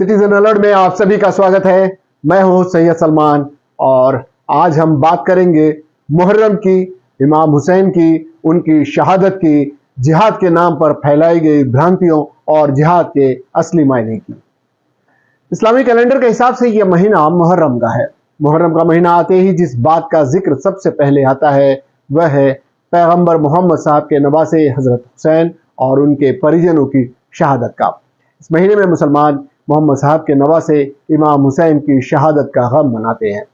Citizen alert में आप सभी का स्वागत है। मैं हूं सैयद सलमान और आज हम बात करेंगे मुहर्रम की, इमाम हुसैन की, उनकी शहादत की, जिहाद के नाम पर फैलाई गई भ्रांतियों और जिहाद के असली मायने की। इस्लामी कैलेंडर के हिसाब से यह महीना मुहर्रम का है। मुहर्रम का महीना आते ही जिस बात का जिक्र सबसे पहले आता है वह है पैगंबर मोहम्मद साहब के नवासे हजरत हुसैन और उनके परिजनों की शहादत का। इस महीने में मुसलमान मोहम्मद साहब के नवासे इमाम हुसैन की शहादत का गम मनाते हैं।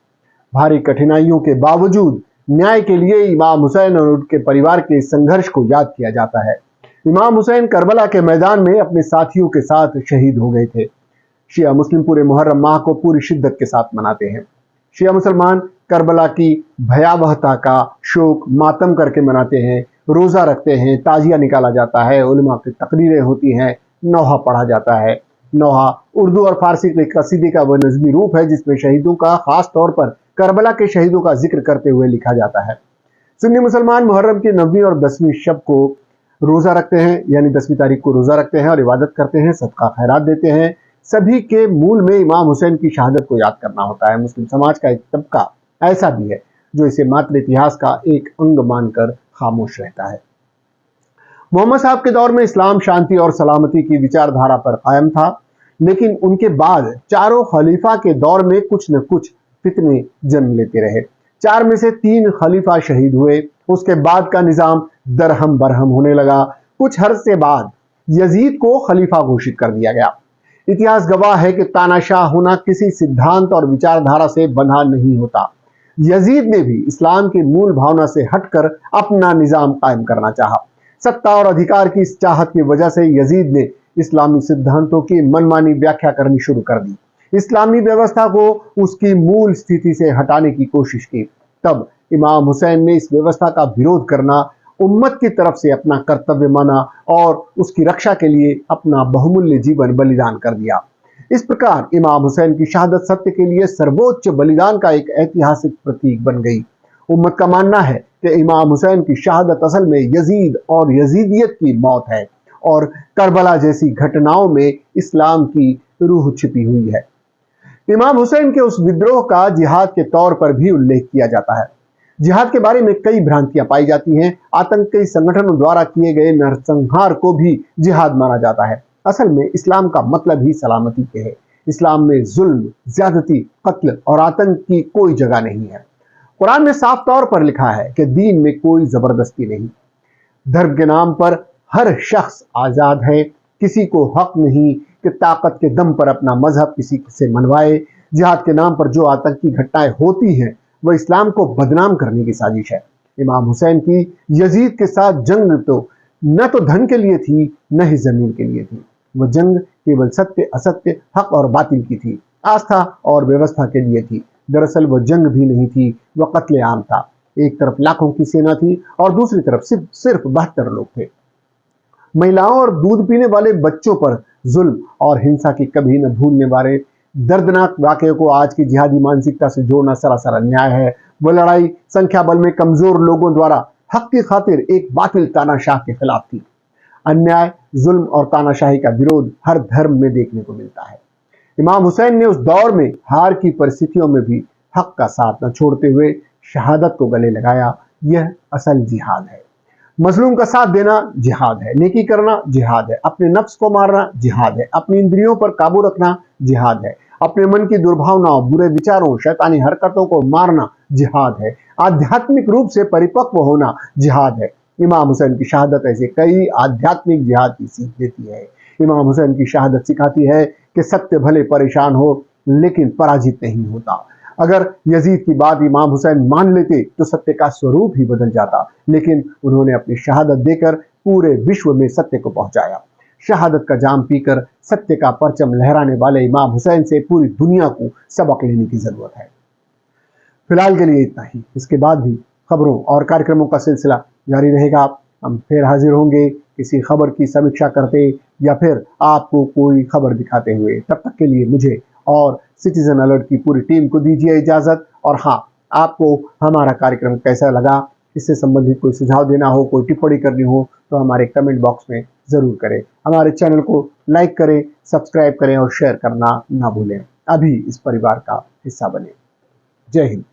भारी कठिनाइयों के बावजूद न्याय के लिए इमाम हुसैन और उनके परिवार के संघर्ष को याद किया जाता है। इमाम हुसैन करबला के मैदान में अपने साथियों के साथ शहीद हो गए थे। शिया मुस्लिम पूरे मुहर्रम माह को पूरी शिद्दत के साथ मनाते हैं। शिया मुसलमान करबला की भयावहता का शोक मातम करके मनाते हैं, रोजा रखते हैं, ताजिया निकाला जाता है, उलमा की तकरीरें होती हैं, नौहा पढ़ा जाता है। नौहा उर्दू और फारसी के कसीदे का वह नज़मी रूप है जिसमें शहीदों का, खास तौर पर करबला के शहीदों का जिक्र करते हुए लिखा जाता है। सुन्नी मुसलमान मुहर्रम की 9वीं और 10वीं शब को रोजा रखते हैं, यानी 10वीं तारीख को रोजा रखते हैं और इबादत करते हैं, सदका खैरात देते हैं। सभी के मूल में इमाम हुसैन की शहादत को याद करना होता है। मुस्लिम समाज का एक तबका ऐसा भी है जो इसे मात्र इतिहास का एक अंग मानकर खामोश रहता है। मोहम्मद साहब के दौर में इस्लाम शांति और सलामती की विचारधारा पर कायम था, लेकिन उनके बाद चारों खलीफा के दौर में कुछ न कुछ फितने जन्म लेते रहे। 4 में से 3 खलीफा शहीद हुए। उसके बाद का निजाम दरहम बरहम होने लगा। कुछ अरसे बाद यजीद को खलीफा घोषित कर दिया गया। इतिहास गवाह है कि तानाशाह होना किसी सिद्धांत और विचारधारा से बंधा नहीं होता। यजीद ने भी इस्लाम की मूल भावना से हटकर अपना निजाम कायम करना चाहा। सत्ता और अधिकार की इस चाहत की वजह से यजीद ने इस्लामी सिद्धांतों की मनमानी व्याख्या करनी शुरू कर दी। इस्लामी व्यवस्था को उसकी मूल स्थिति से हटाने की कोशिश की। तब इमाम हुसैन ने इस व्यवस्था का विरोध करना उम्मत की तरफ से अपना कर्तव्य माना और उसकी रक्षा के लिए अपना बहुमूल्य जीवन बलिदान कर दिया। इस प्रकार इमाम हुसैन की शहादत सत्य के लिए सर्वोच्च बलिदान का एक ऐतिहासिक प्रतीक बन गई। उम्मत का मानना है कि इमाम हुसैन की शहादत असल में यजीद और यजीदियत की मौत है और करबला जैसी घटनाओं में इस्लाम की रूह छिपी हुई है। इमाम हुसैन के उस विद्रोह का जिहाद के तौर पर भी उल्लेख किया जाता है। जिहाद के बारे में कई भ्रांतियां पाई जाती हैं। आतंकी संगठनों द्वारा किए गए नरसंहार को भी जिहाद माना जाता है। असल में इस्लाम का मतलब ही सलामती के है। इस्लाम में जुल्म, ज्यादती, कत्ल और आतंक की कोई जगह नहीं है। कुरान में साफ तौर पर लिखा है कि दीन में कोई जबरदस्ती नहीं। धर्म के नाम पर हर शख्स आजाद है। किसी को हक नहीं कि ताकत के दम पर अपना मजहब किसी से मनवाए। जिहाद के नाम पर जो आतंकी घटनाएं होती हैं वह इस्लाम को बदनाम करने की साजिश है। इमाम हुसैन की यजीद के साथ जंग तो न तो धन के लिए थी न ही जमीन के लिए थी। वह जंग केवल सत्य असत्य, हक और बातिल की थी, आस्था और व्यवस्था के लिए थी। दरअसल वह जंग भी नहीं थी, वह कत्ले आम था। एक तरफ लाखों की सेना थी और दूसरी तरफ सिर्फ 72 लोग थे। महिलाओं और दूध पीने वाले बच्चों पर जुल्म और हिंसा की कभी न भूलने वाले दर्दनाक वाकये को आज की जिहादी मानसिकता से जोड़ना सरासर अन्याय है। वह लड़ाई संख्या बल में कमजोर लोगों द्वारा हक की खातिर एक बातिल तानाशाह के खिलाफ थी। अन्याय, जुल्म और तानाशाही का विरोध हर धर्म में देखने को मिलता है। इमाम हुसैन ने उस दौर में हार की परिस्थितियों में भी हक का साथ न छोड़ते हुए शहादत को गले लगाया। यह असल जिहाद है। मजलूम का साथ देना जिहाद है, नेकी करना जिहाद है, अपने नफ्स को मारना जिहाद है, अपनी इंद्रियों पर काबू रखना जिहाद है, अपने मन की दुर्भावनाओं, बुरे विचारों, शैतानी हरकतों को मारना जिहाद है, आध्यात्मिक रूप से परिपक्व होना जिहाद है। इमाम हुसैन की शहादत ऐसे कई आध्यात्मिक जिहाद की सीख देती है। इमाम हुसैन की शहादत सिखाती है कि सत्य भले परेशान हो लेकिन पराजित नहीं होता। अगर यजीद की बात इमाम हुसैन मान लेते तो सत्य का स्वरूप ही बदल जाता, लेकिन उन्होंने अपनी शहादत देकर पूरे विश्व में सत्य को पहुंचाया। शहादत का जाम पीकर सत्य का परचम लहराने वाले इमाम हुसैन से पूरी दुनिया को सबक लेने की जरूरत है। फिलहाल के लिए इतना ही। इसके बाद भी खबरों और कार्यक्रमों का सिलसिला जारी रहेगा। हम फिर हाजिर होंगे किसी खबर की समीक्षा करते या फिर आपको कोई खबर दिखाते हुए। तब तक के लिए मुझे और सिटीजन अलर्ट की पूरी टीम को दीजिए इजाजत। और हाँ, आपको हमारा कार्यक्रम कैसा लगा, इससे संबंधित कोई सुझाव देना हो, कोई टिप्पणी करनी हो तो हमारे कमेंट बॉक्स में जरूर करें। हमारे चैनल को लाइक करें, सब्सक्राइब करें और शेयर करना ना भूलें। अभी इस परिवार का हिस्सा बने। जय हिंद।